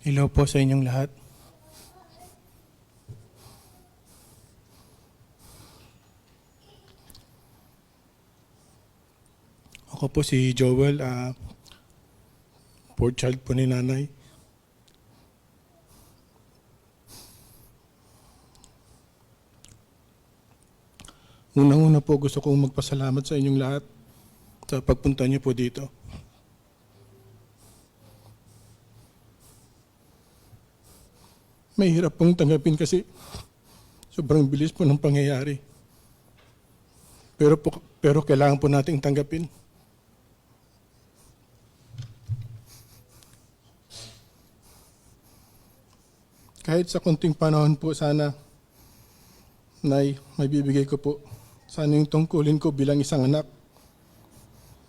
Hello po sa inyong lahat. Ako po si Joel, fourth child po ni nanay. Unang-una po gusto kong magpasalamat sa inyong lahat sa pagpunta niyo po dito. Mahirap pong tanggapin kasi sobrang bilis po ng pangyayari. Pero kailangan po nating tanggapin. Kahit sa konting panahon po sana, Nay, may bibigay ko po. Sana yung tungkulin ko bilang isang anak.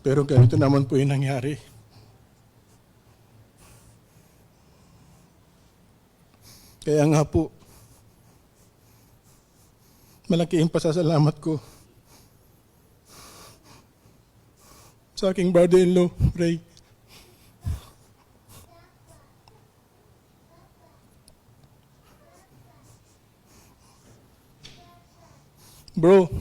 Pero ganito naman po yung nangyari. Kaya nga po, malaki ang pasasalamat ko sa aking brother-in-law, Ray. Bro,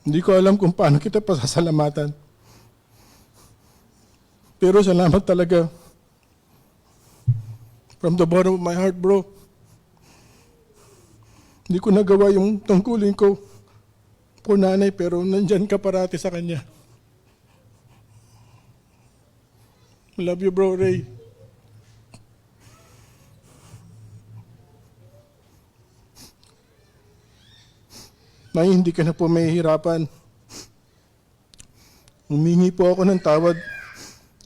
hindi ko alam kung paano kita pasasalamatan. Pero salamat talaga. From the bottom of my heart, bro. Hindi ko nagawa yung tungkulin ko for nanay, pero nandyan ka parati sa kanya. Love you, bro, Ray. Nay, hindi ka na po mahihirapan. Humingi po ako ng tawad.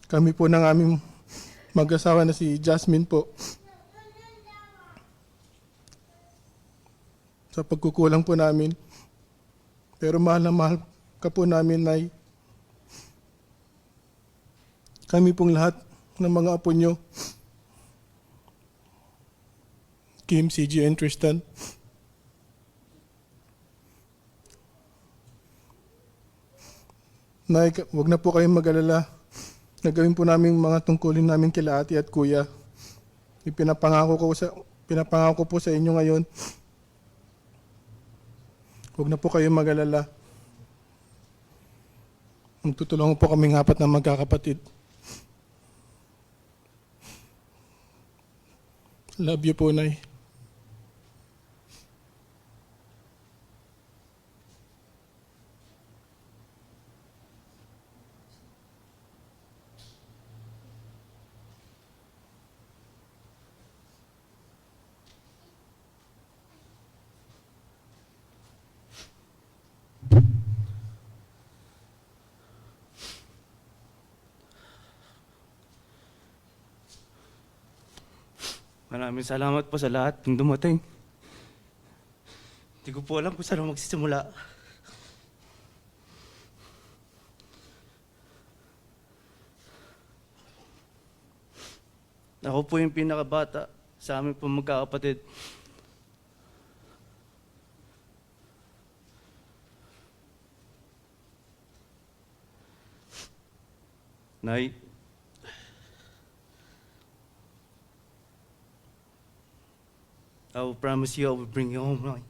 Kami po ng aming mag-asawa na si Jasmine po. Sa pagkukulang po namin. Pero mahal na mahal ka po namin, Nay. Kami pong lahat ng mga apo nyo. Kim, CG, and Tristan. Nay, wag na po kayong mag-alala. Nagawin po namin mga tungkulin namin kila ate at kuya. Pinapangako ko po sa inyo ngayon. Wag na po kayong mag-alala. Magtutulungan po kaming apat na magkakapatid. Love you po, Nay. Maraming salamat po sa lahat ng dumating. Hindi ko po alam kung saan ako magsisimula. Ako po yung pinakabata sa amin po magkakapatid. Nay, I will promise you I will bring you home, Nay.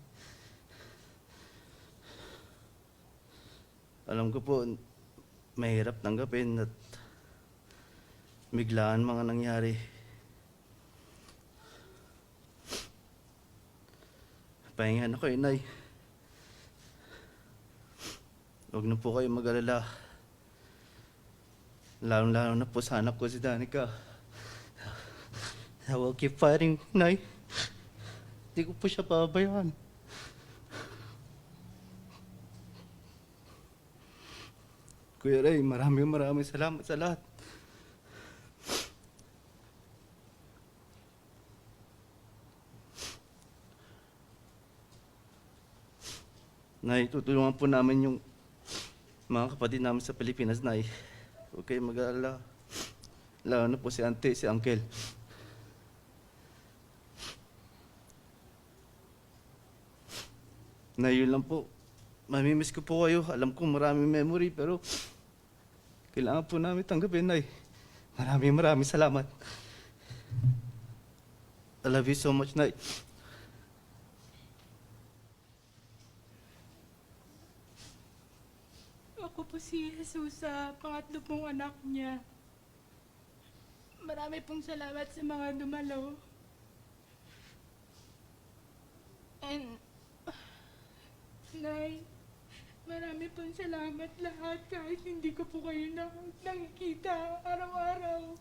Alam ko po, mahirap tanggapin at biglaan mga nangyari. Pahingan ako Nay. Huwag na po kayo mag-alala. Lalo na po sa anak ko si Danica. I will keep fighting, Nay. Hindi ko po siya pabayaan. Kuya Ray, maraming salamat sa lahat. Nay, tutulungan po namin yung mga kapatid namin sa Pilipinas, Nay. Huwag kayong mag-aalala. Lalo na po si Auntie, si Uncle. Na yun lang po. Mamimiss ko po kayo. Alam ko maraming memory, pero kailangan po namin tanggapin, Nay. Maraming salamat. I love you so much, Nay. Ako po si Jesus sa pangatlo pong anak niya. Marami pong salamat sa mga dumalo. And, Nay, marami pong salamat lahat kahit hindi ko po kayo nakikita araw-araw.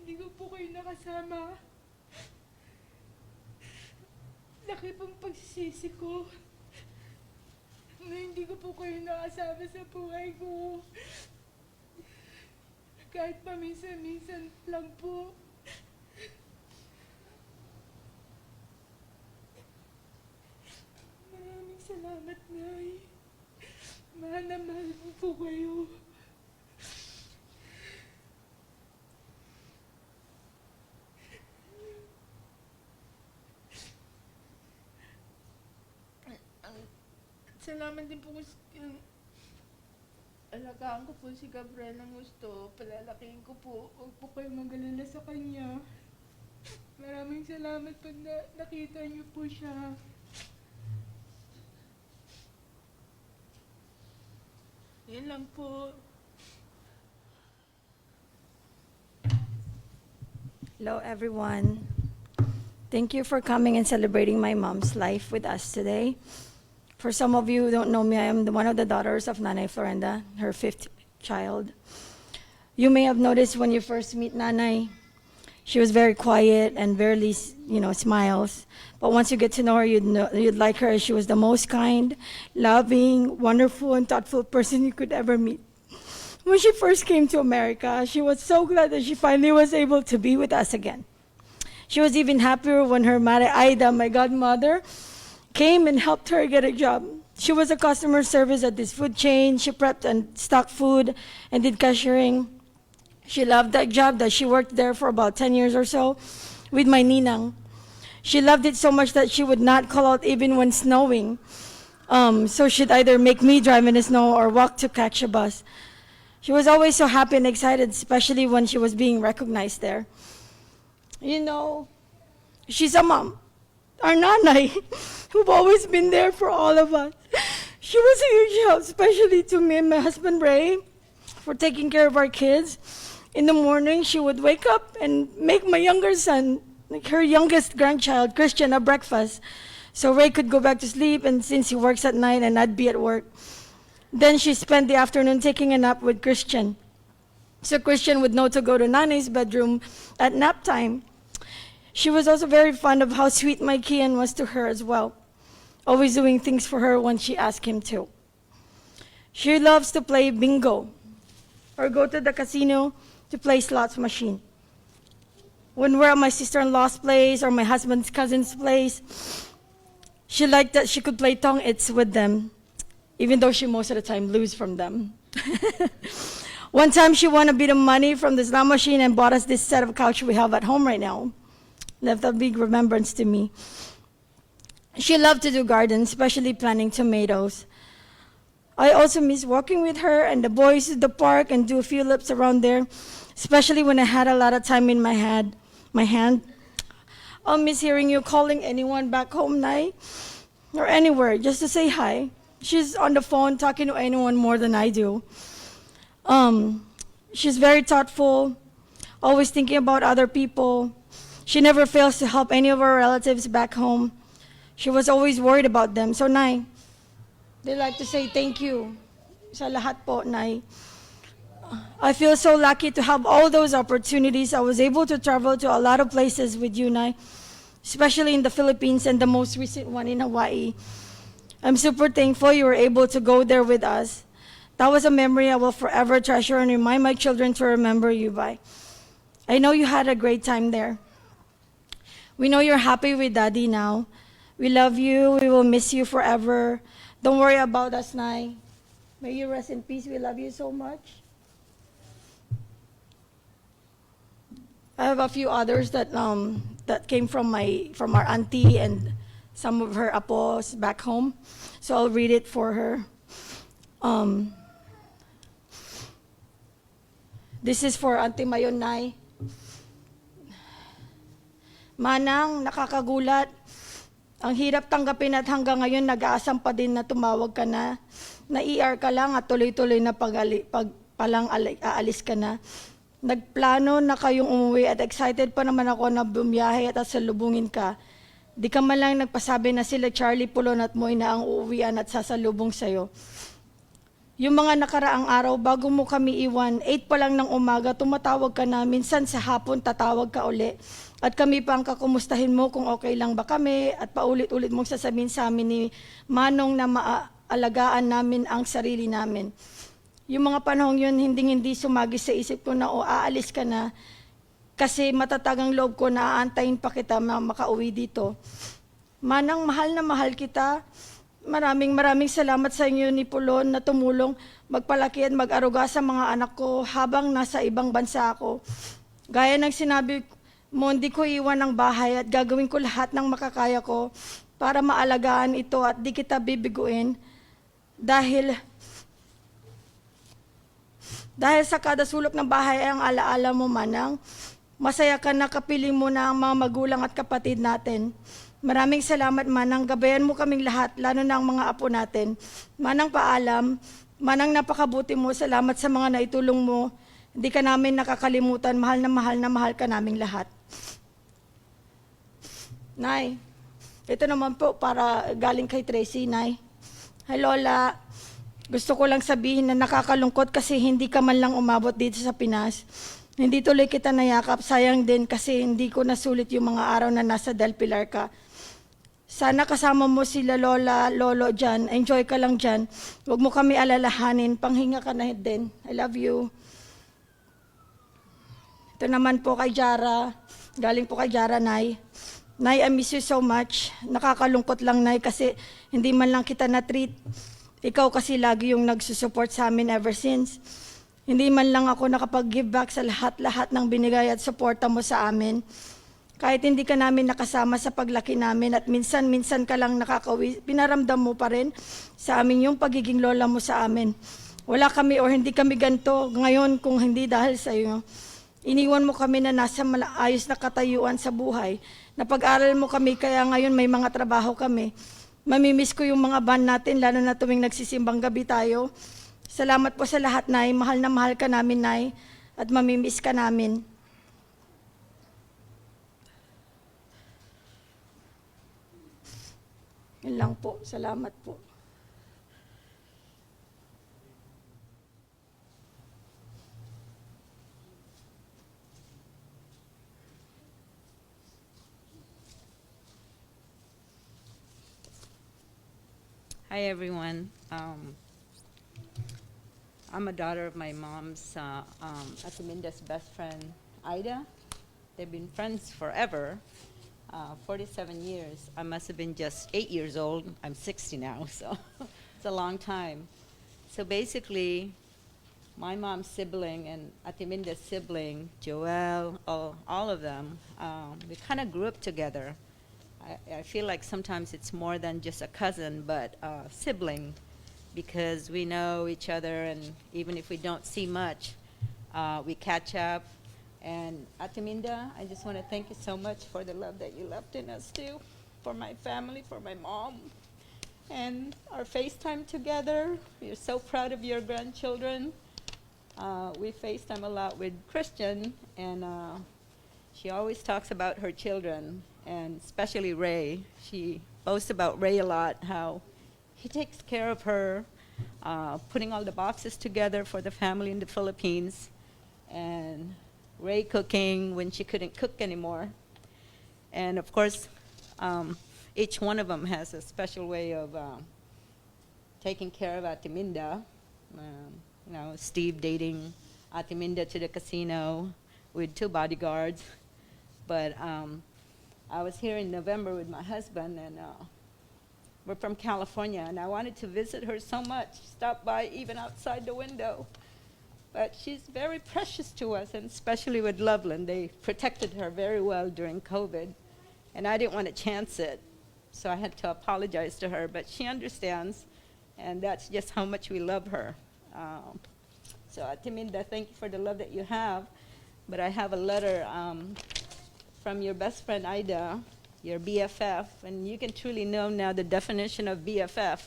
Hindi ko po kayo nakasama. Laki pong pagsisisi ko na hindi ko po kayo nakasama sa buhay ko. Kahit paminsan-minsan lang po. Maraming salamat, Nay. Mahal na mahal ko po kayo. Salamat din po kung alagaan ko po si Gabriel ng gusto. Palalakihin ko po. Huwag po kayo mag-alala sa kanya. Maraming salamat pag nakita niyo po siya. Yan lang po. Hello, everyone. Thank you for coming and celebrating my mom's life with us today. For some of you who don't know me, I am one of the daughters of Nanay Florenda, her fifth child. You may have noticed when you first meet Nanay, she was very quiet and barely, smiles. But once you get to know her, you'd like her. She was the most kind, loving, wonderful, and thoughtful person you could ever meet. When she first came to America, she was so glad that she finally was able to be with us again. She was even happier when her Mare Aida, my godmother, came and helped her get a job. She was a customer service at this food chain. She prepped and stocked food and did cashiering. She loved that job, that she worked there for about 10 years or so with my ninang. She loved it so much that she would not call out even when snowing. So she'd either make me drive in the snow or walk to catch a bus. She was always so happy and excited, especially when she was being recognized there. She's a mom. Our nanay, who've always been there for all of us. She was a huge help, especially to me and my husband Ray, for taking care of our kids. In the morning, she would wake up and make my younger son, her youngest grandchild, Christian, a breakfast, so Ray could go back to sleep, and since he works at night and I'd be at work. Then she spent the afternoon taking a nap with Christian. So Christian would know to go to Nanay's bedroom at nap time. She was also very fond of how sweet my Kian was to her as well, always doing things for her when she asked him to. She loves to play bingo or go to the casino to play slots machine. When we're at my sister-in-law's place or my husband's cousin's place, she liked that she could play tong-its with them, even though she most of the time lose from them. One time she won a bit of money from the slot machine and bought us this set of couch we have at home right now. Left a big remembrance to me. She loved to do gardens, especially planting tomatoes. I also miss walking with her and the boys to the park and do a few laps around there, especially when I had a lot of time in my hand. I'll miss hearing you calling anyone back home, Nay, or anywhere, just to say hi. She's on the phone talking to anyone more than I do. She's very thoughtful, always thinking about other people. She never fails to help any of our relatives back home. She was always worried about them. So, Nay, they like to say thank you sa lahat po, Nay. I feel so lucky to have all those opportunities. I was able to travel to a lot of places with you, Nay, especially in the Philippines and the most recent one in Hawaii. I'm super thankful you were able to go there with us. That was a memory I will forever treasure and remind my children to remember you by. I know you had a great time there. We know you're happy with Daddy now. We love you. We will miss you forever. Don't worry about us, Nay. May you rest in peace. We love you so much. I have a few others that came from our auntie and some of her apos back home. So I'll read it for her. This is for Auntie Mayon, Nay. Manang, nakakagulat. Ang hirap tanggapin at hanggang ngayon nag-aasam pa din na tumawag ka na ER ka lang at tuloy-tuloy na aalis ka na. Nagplano na kayong umuwi at excited pa naman ako na bumiyahe at sasalubungin ka. Di ka man lang nagpasabi na sila Charlie Pulon at Moy na ang uuwian at sasalubong sa'yo. Yung mga nakaraang araw, bago mo kami iwan, 8 pa lang ng umaga, tumatawag ka na, minsan sa hapon tatawag ka uli. At kami pa ang kakumustahin mo kung okay lang ba kami at paulit-ulit mong sasabihin sa amin ni Manong na maalagaan namin ang sarili namin. Yung mga panahong yun, hindi sumagi sa isip ko na aalis ka na kasi matatag ang loob ko na aantayin pa kita makauwi dito. Manang, mahal na mahal kita. Maraming salamat sa inyo ni Pulon na tumulong magpalaki at mag-aruga sa mga anak ko habang nasa ibang bansa ako. Gaya ng sinabi mo, hindi ko iwan ang bahay at gagawin ko lahat ng makakaya ko para maalagaan ito at di kita bibiguin dahil sa kada sulok ng bahay ay ang alaala mo, Manang. Masaya ka na kapiling mo na ang mga magulang at kapatid natin. Maraming salamat, Manang. Gabayan mo kaming lahat, lalo na ang mga apo natin. Manang, paalam. Manang, napakabuti mo. Salamat sa mga naitulong mo. Hindi ka namin nakakalimutan. Mahal na mahal ka naming lahat. Nay, ito naman po para galing kay Tracy, Nay. Hi, Lola. Gusto ko lang sabihin na nakakalungkot kasi hindi ka man lang umabot dito sa Pinas. Hindi tuloy kita nayakap. Sayang din kasi hindi ko nasulit yung mga araw na nasa Del Pilar ka. Sana kasama mo sila Lola, Lolo dyan. Enjoy ka lang dyan. Huwag mo kami alalahanin. Panghinga ka na din. I love you. Ito naman po kay Jara. Galing po kay Jara, Nay. Nay, I miss you so much. Nakakalungkot lang, Nay, kasi hindi man lang kita na-treat. Ikaw kasi lagi yung nagsusupport sa amin ever since. Hindi man lang ako nakapag-give back sa lahat-lahat ng binigay at suporta mo sa amin. Kahit hindi ka namin nakasama sa paglaki namin at minsan-minsan ka lang nakakauwi, pinaramdam mo pa rin sa amin yung pagiging lola mo sa amin. Wala kami or hindi kami ganito ngayon kung hindi dahil sa iyo. Iniwan mo kami na nasa ayos na katayuan sa buhay. Napag-aral mo kami kaya ngayon may mga trabaho kami. Mamimiss ko yung mga band natin lalo na tuwing nagsisimbang gabi tayo. Salamat po sa lahat, Nay. Mahal na mahal ka namin, Nay. At mamimiss ka namin. Yun lang po. Salamat po. Hi, everyone. I'm a daughter of my mom's, Atiminda's best friend, Ida. They've been friends forever, 47 years. I must have been just 8 years old. I'm 60 now, so it's a long time. So basically, my mom's sibling and Atiminda's sibling, Joelle, all of them, we kind of grew up together. I feel like sometimes it's more than just a cousin, but a sibling, because we know each other, and even if we don't see much, we catch up. And Atiminda, I just want to thank you so much for the love that you left in us too, for my family, for my mom, and our FaceTime together. We're so proud of your grandchildren. We FaceTime a lot with Christian, and she always talks about her children, and especially Ray. She boasts about Ray a lot, how he takes care of her, putting all the boxes together for the family in the Philippines, and Ray cooking when she couldn't cook anymore. And of course, each one of them has a special way of taking care of Atiminda. Steve dating Atiminda to the casino with 2 bodyguards. But I was here in November with my husband, and we're from California, and I wanted to visit her so much, stop by even outside the window. But she's very precious to us, and especially with Loveland. They protected her very well during COVID, and I didn't want to chance it, so I had to apologize to her, but she understands, and that's just how much we love her. So Atiminda, thank you for the love that you have, but I have a letter from your best friend Ida, your BFF, and you can truly know now the definition of BFF,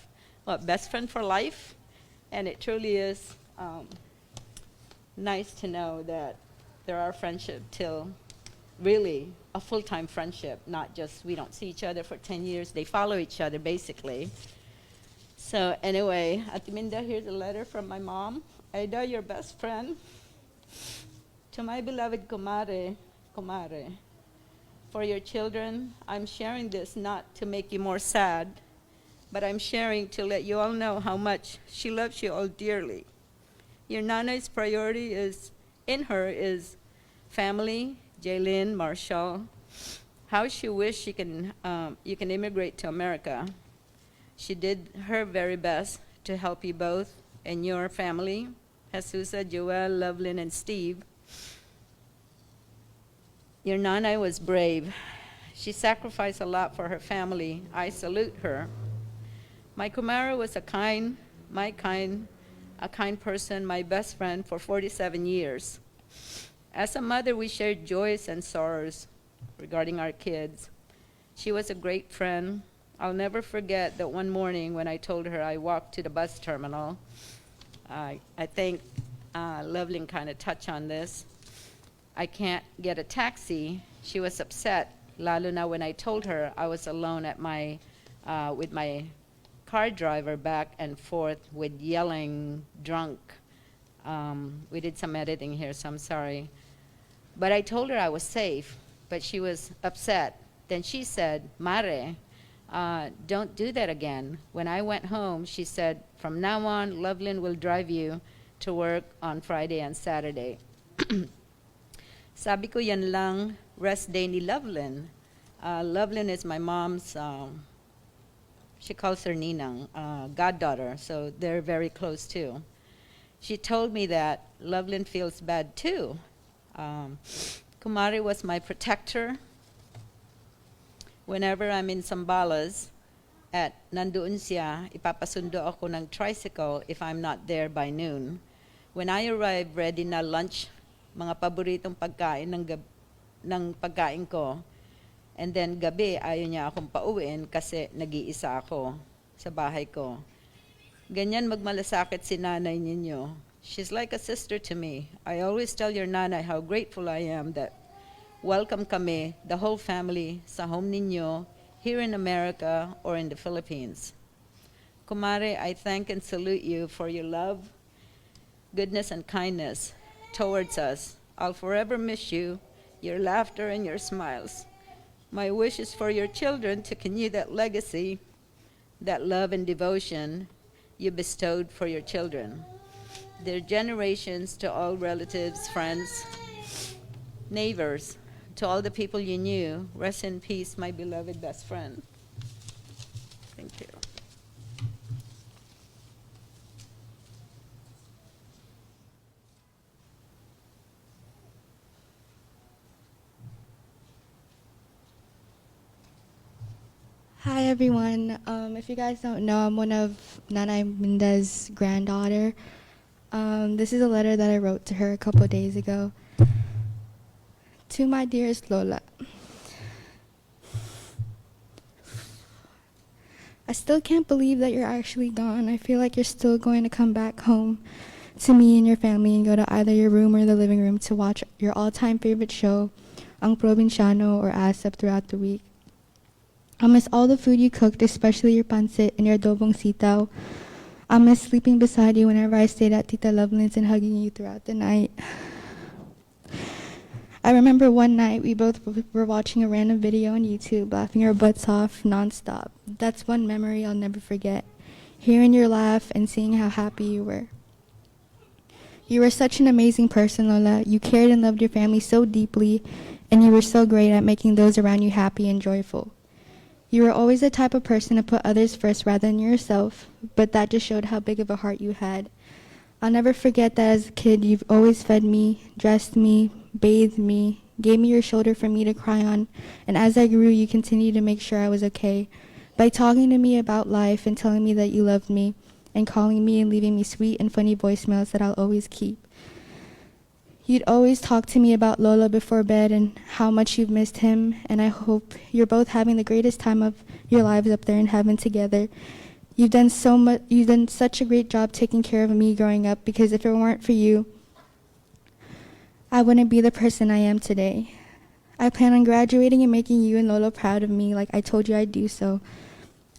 what, best friend for life? And it truly is nice to know that there are friendship till really a full-time friendship, not just we don't see each other for 10 years, they follow each other basically. So anyway, Ate Minda, here's a letter from my mom. Ida, your best friend. To my beloved kumare, for your children, I'm sharing this not to make you more sad, but I'm sharing to let you all know how much she loves you all dearly. Your nanay's priority in her is family, Jaylin, Marshall, how she wished you can immigrate to America. She did her very best to help you both and your family, Jesusa, Joel, Lovelyn, and Steve. Your nanay was brave. She sacrificed a lot for her family. I salute her. My kumara was a kind person, my best friend for 47 years. As a mother, we shared joys and sorrows regarding our kids. She was a great friend. I'll never forget that one morning when I told her I walked to the bus terminal. I think Lovelyn kind of touched on this. I can't get a taxi. She was upset, lalo na when I told her I was alone at with my car driver back and forth with yelling, drunk. We did some editing here, so I'm sorry. But I told her I was safe, but she was upset. Then she said, Mare, don't do that again. When I went home, she said, from now on, Lovelyn will drive you to work on Friday and Saturday. Sabi ko yan lang, rest day ni Lovelyn. Lovelyn is my mom's, she calls her Ninang, goddaughter, so they're very close too. She told me that Lovelyn feels bad too. Kumari was my protector. Whenever I'm in Sambalas, at nandoon siya, ipapasundo ako ng tricycle if I'm not there by noon. When I arrive, ready na lunch, mga paboritong pagkain ng pagkain ko. And then gabi, ayaw niya akong pauwiin kasi nag-iisa ako sa bahay ko. Ganyan magmalasakit si nanay ninyo. She's like a sister to me. I always tell your nanay how grateful I am that welcome kami, the whole family, sa home ninyo, here in America or in the Philippines. Kumare, I thank and salute you for your love, goodness, and kindness towards us. I'll forever miss you, your laughter and your smiles. My wish is for your children to continue that legacy, that love and devotion you bestowed for your children. Their generations to all relatives, friends, neighbors, to all the people you knew, rest in peace, my beloved best friend. Thank you. Hi everyone. If you guys don't know, I'm one of Nanay Minda's granddaughter. This is a letter that I wrote to her a couple of days ago. To my dearest Lola, I still can't believe that you're actually gone. I feel like you're still going to come back home to me and your family and go to either your room or the living room to watch your all-time favorite show, Ang Provinciano or ASAP throughout the week. I miss all the food you cooked, especially your pancit and your adobong sitaw. I miss sleeping beside you whenever I stayed at Tita Lovelyn's and hugging you throughout the night. I remember one night we both were watching a random video on YouTube, laughing our butts off nonstop. That's one memory I'll never forget, hearing your laugh and seeing how happy you were. You were such an amazing person, Lola. You cared and loved your family so deeply, and you were so great at making those around you happy and joyful. You were always the type of person to put others first rather than yourself, but that just showed how big of a heart you had. I'll never forget that as a kid, you've always fed me, dressed me, bathed me, gave me your shoulder for me to cry on, and as I grew, you continued to make sure I was okay by talking to me about life and telling me that you loved me and calling me and leaving me sweet and funny voicemails that I'll always keep. You'd always talk to me about Lola before bed and how much you've missed him, and I hope you're both having the greatest time of your lives up there in heaven together. You've done such a great job taking care of me growing up, because if it weren't for you, I wouldn't be the person I am today. I plan on graduating and making you and Lola proud of me like I told you I'd do so.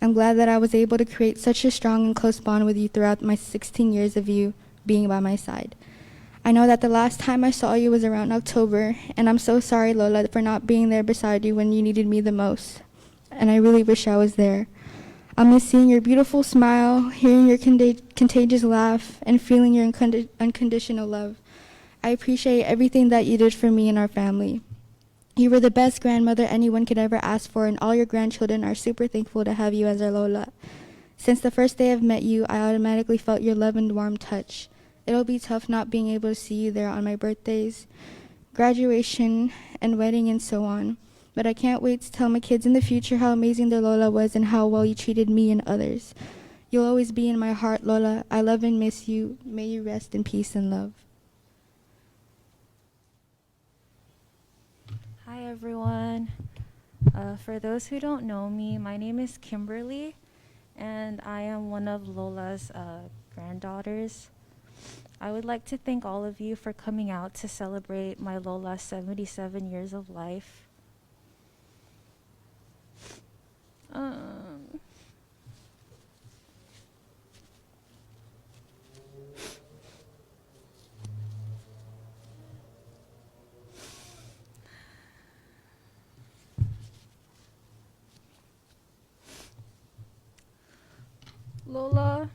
I'm glad that I was able to create such a strong and close bond with you throughout my 16 years of you being by my side. I know that the last time I saw you was around October, and I'm so sorry, Lola, for not being there beside you when you needed me the most. And I really wish I was there. I'll miss seeing your beautiful smile, hearing your contagious laugh, and feeling your unconditional love. I appreciate everything that you did for me and our family. You were the best grandmother anyone could ever ask for, and all your grandchildren are super thankful to have you as our Lola. Since the first day I've met you, I automatically felt your love and warm touch. It'll be tough not being able to see you there on my birthdays, graduation, and wedding, and so on. But I can't wait to tell my kids in the future how amazing their Lola was and how well you treated me and others. You'll always be in my heart, Lola. I love and miss you. May you rest in peace and love. Hi, everyone. For those who don't know me, my name is Kimberly, and I am one of Lola's granddaughters. I would like to thank all of you for coming out to celebrate my Lola's 77 years of life. Lola,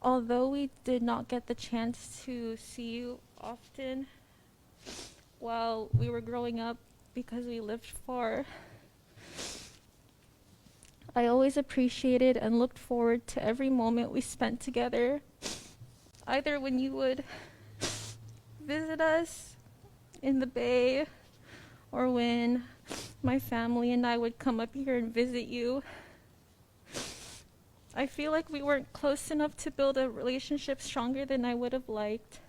although we did not get the chance to see you often while we were growing up because we lived far, I always appreciated and looked forward to every moment we spent together, either when you would visit us in the Bay or when my family and I would come up here and visit you. I feel like we weren't close enough to build a relationship stronger than I would have liked.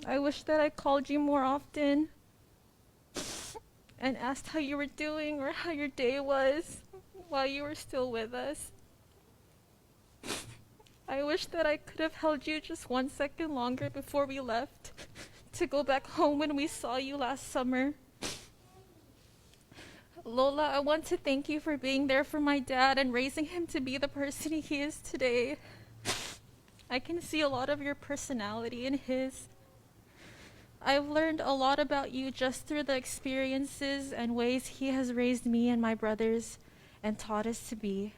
I wish that I called you more often and asked how you were doing or how your day was while you were still with us. I wish that I could have held you just 1 second longer before we left to go back home when we saw you last summer. Lola, I want to thank you for being there for my dad and raising him to be the person he is today. I can see a lot of your personality in his. I've learned a lot about you just through the experiences and ways he has raised me and my brothers and taught us to be.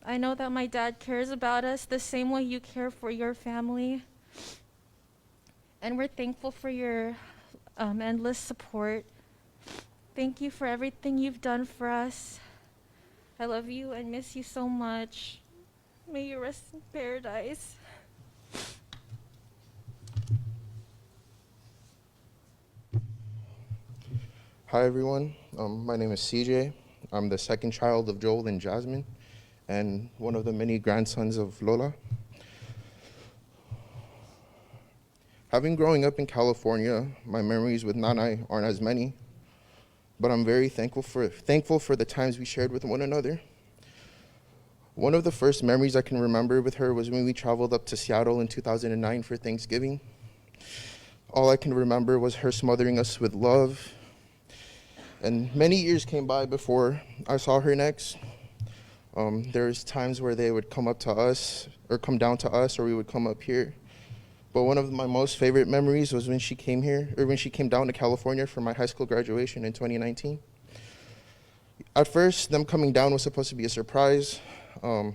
I know that my dad cares about us the same way you care for your family. And we're thankful for your endless support. Thank you for everything you've done for us. I love you and miss you so much. May you rest in paradise. Hi everyone, my name is CJ. I'm the second child of Joel and Jasmine, and one of the many grandsons of Lola. Having growing up in California, my memories with Nanay aren't as many, but I'm very thankful for the times we shared with one another. One of the first memories I can remember with her was when we traveled up to Seattle in 2009 for Thanksgiving. All I can remember was her smothering us with love. And many years came by before I saw her next. There's times where they would come up to us, or come down to us, or we would come up here. But one of my most favorite memories was when she came here, or when she came down to California for my high school graduation in 2019. At first, them coming down was supposed to be a surprise, but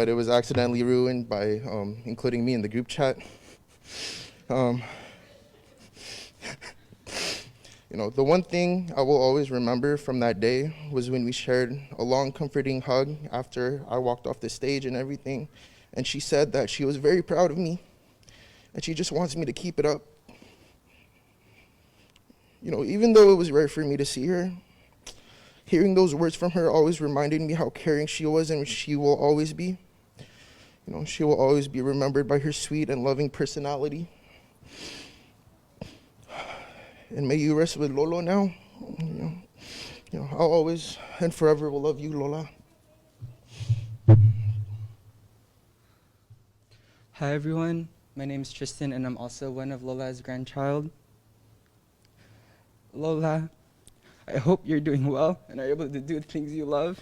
it was accidentally ruined by including me in the group chat. You know, the one thing I will always remember from that day was when we shared a long, comforting hug after I walked off the stage and everything. And she said that she was very proud of me, and she just wants me to keep it up. Even though it was rare for me to see her, hearing those words from her always reminded me how caring she was and she will always be. She will always be remembered by her sweet and loving personality. And may you rest with Lolo now. I'll always and forever will love you, Lola. Hi everyone, my name is Tristan and I'm also one of Lola's grandchild. Lola, I hope you're doing well and are able to do the things you love.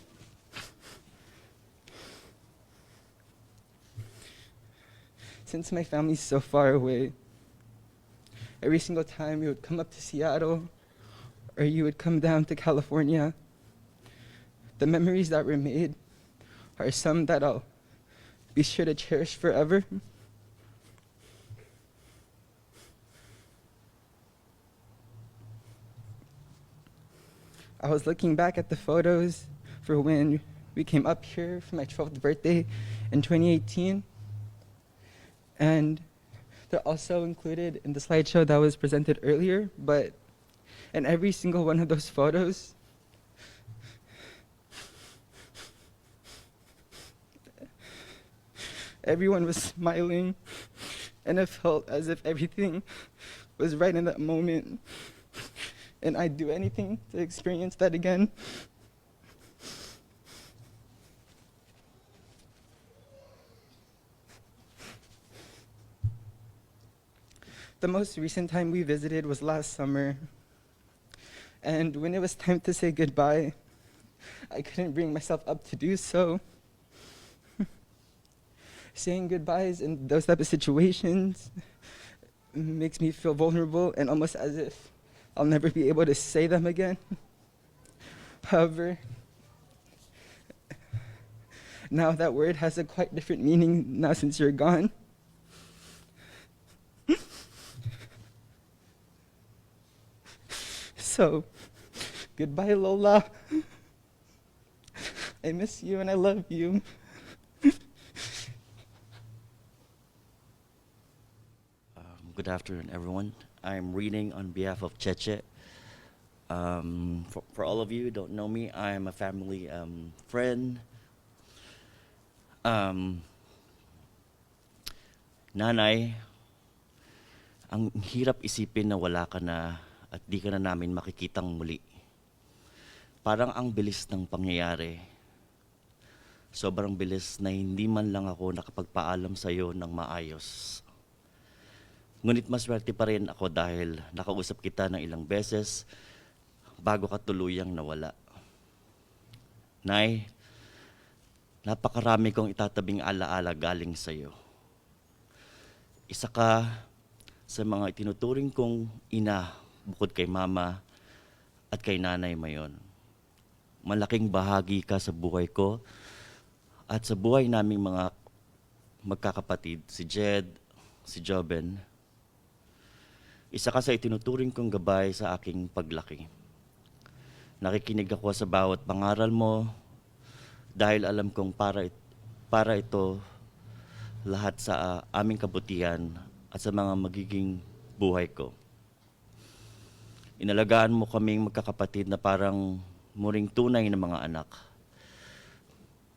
Since my family's so far away, every single time you would come up to Seattle or you would come down to California, the memories that were made are some that I'll be sure to cherish forever. I was looking back at the photos for when we came up here for my 12th birthday in 2018. And they're also included in the slideshow that was presented earlier, but in every single one of those photos, everyone was smiling, and it felt as if everything was right in that moment. And I'd do anything to experience that again. The most recent time we visited was last summer. And when it was time to say goodbye, I couldn't bring myself up to do so. Saying goodbyes in those type of situations makes me feel vulnerable and almost as if I'll never be able to say them again. However, now that word has a quite different meaning now since you're gone. So, goodbye, Lola. I miss you and I love you. Good afternoon, everyone. I'm reading on behalf of Cheche. For all of you who don't know me, I'm a family friend. Nanay, ang hirap isipin na wala ka na at di ka na namin makikitang muli. Parang ang bilis ng pangyayari. Sobrang bilis na hindi man lang ako nakapagpaalam sa'yo ng maayos. Ngunit maswerte pa rin ako dahil nakausap kita ng ilang beses bago ka tuluyang nawala. Nay, napakarami kong itatabing alaala galing sa'yo. Isa ka sa mga itinuturing kong ina bukod kay mama at kay nanay mayon. Malaking bahagi ka sa buhay ko at sa buhay naming mga magkakapatid, si Jed, si Joben. Isa ka sa itinuturing kong gabay sa aking paglaki. Nakikinig ako sa bawat pangaral mo dahil alam kong para ito lahat sa aming kabutihan at sa mga magiging buhay ko. Inalagaan mo kaming magkakapatid na parang muring tunay na mga anak.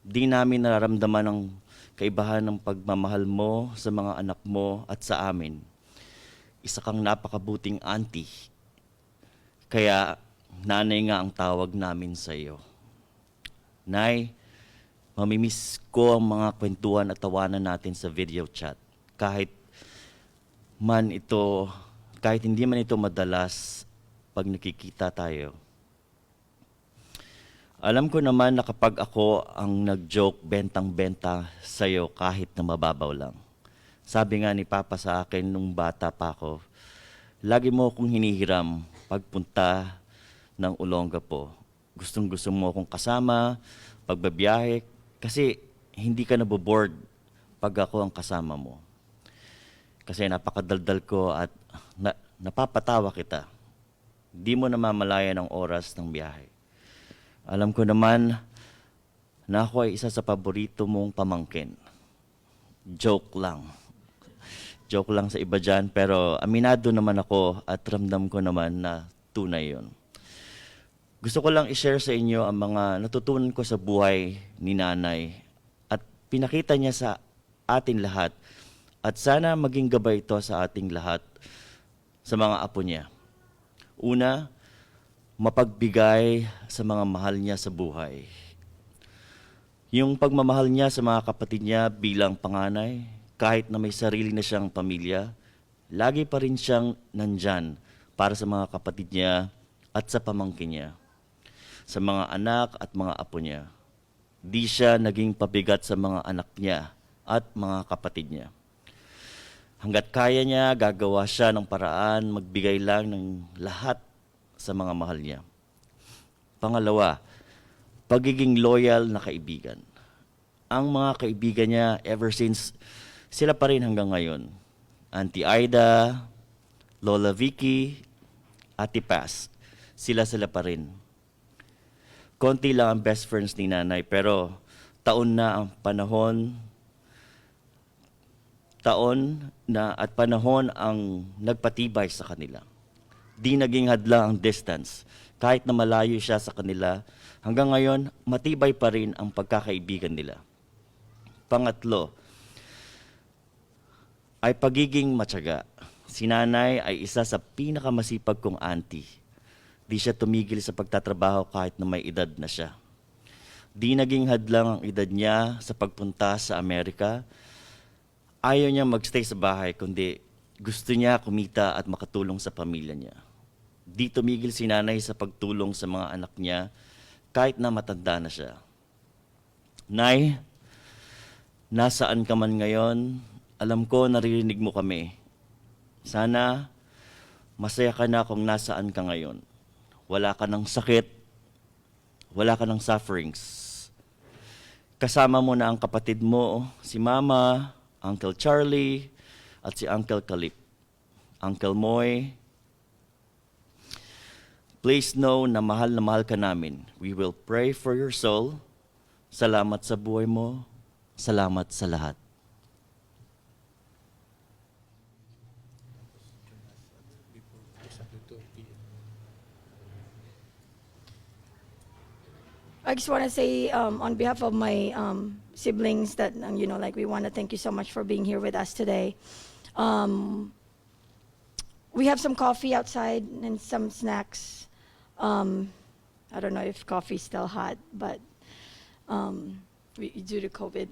Di namin nararamdaman ang kaibahan ng pagmamahal mo sa mga anak mo at sa amin. Isa kang napakabuting auntie. Kaya nanay nga ang tawag namin sa iyo. Nay, mamimiss ko ang mga kwentuhan at tawanan natin sa video chat. Kahit hindi man ito madalas pag nakikita tayo. Alam ko naman na kapag ako ang nag-joke bentang-benta sa'yo kahit na mababaw lang. Sabi nga ni Papa sa akin nung bata pa ako, lagi mo akong hinihiram pagpunta ng Olongapo. Gustong-gusto mo akong kasama, pagbabiyahe, kasi hindi ka naboboard pag ako ang kasama mo. Kasi napakadaldal ko at napapatawa kita. Di mo namamalayan ang oras ng biyahe. Alam ko naman na ako ay isa sa paborito mong pamangkin. Joke lang. Joke lang sa iba dyan, pero aminado naman ako at ramdam ko naman na tunay yon. Gusto ko lang i-share sa inyo ang mga natutunan ko sa buhay ni nanay at pinakita niya sa atin lahat at sana maging gabay ito sa ating lahat sa mga apo niya. Una, mapagbigay sa mga mahal niya sa buhay. Yung pagmamahal niya sa mga kapatid niya bilang panganay, kahit na may sarili na siyang pamilya, lagi pa rin siyang nandyan para sa mga kapatid niya at sa pamangkin niya, sa mga anak at mga apo niya. Di siya naging pabigat sa mga anak niya at mga kapatid niya. Hanggat kaya niya, gagawa siya ng paraan, magbigay lang ng lahat sa mga mahal niya. Pangalawa, pagiging loyal na kaibigan. Ang mga kaibigan niya ever since, sila pa rin hanggang ngayon. Auntie Aida, Lola Vicky, Ate Paz, sila pa rin. Konti lang ang best friends ni nanay, pero taon na at panahon ang nagpatibay sa kanila. Di naging hadlang ang distance. Kahit na malayo siya sa kanila, hanggang ngayon, matibay pa rin ang pagkakaibigan nila. Pangatlo, ay pagiging matyaga. Si nanay ay isa sa pinakamasipag kong auntie. Di siya tumigil sa pagtatrabaho kahit na may edad na siya. Di naging hadlang ang edad niya sa pagpunta sa Amerika. Ayaw niya magstay sa bahay, kundi gusto niya kumita at makatulong sa pamilya niya. Di tumigil si nanay sa pagtulong sa mga anak niya kahit na matanda na siya. Nay, nasaan ka man ngayon, alam ko naririnig mo kami. Sana masaya ka na kung nasaan ka ngayon. Wala ka ng sakit, wala ka ng sufferings. Kasama mo na ang kapatid mo, si Mama, Uncle Charlie, at si Uncle Calip. Uncle Moy, please know na mahal ka namin. We will pray for your soul. Salamat sa buhay mo. Salamat sa lahat. I just want to say on behalf of my siblings that, like we want to thank you so much for being here with us today. We have some coffee outside and some snacks. I don't know if coffee's still hot, but due to COVID,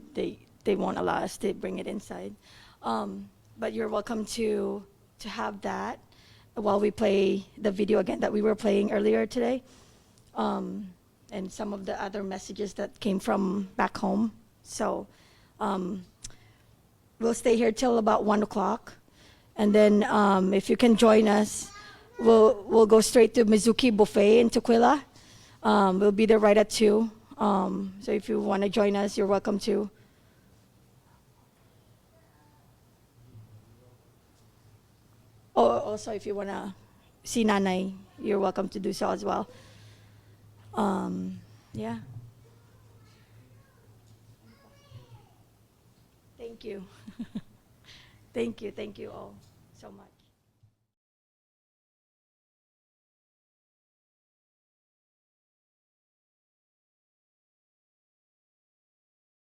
they won't allow us to bring it inside. But you're welcome to have that while we play the video again that we were playing earlier today. And some of the other messages that came from back home. So we'll stay here till about 1 o'clock. And then if you can join us, we'll go straight to Mizuki Buffet in Tukwila. We'll be there right at 2. So if you want to join us, you're welcome to. Also, if you want to see Nanay, you're welcome to do so as well. Yeah. Thank you. Thank you all so much.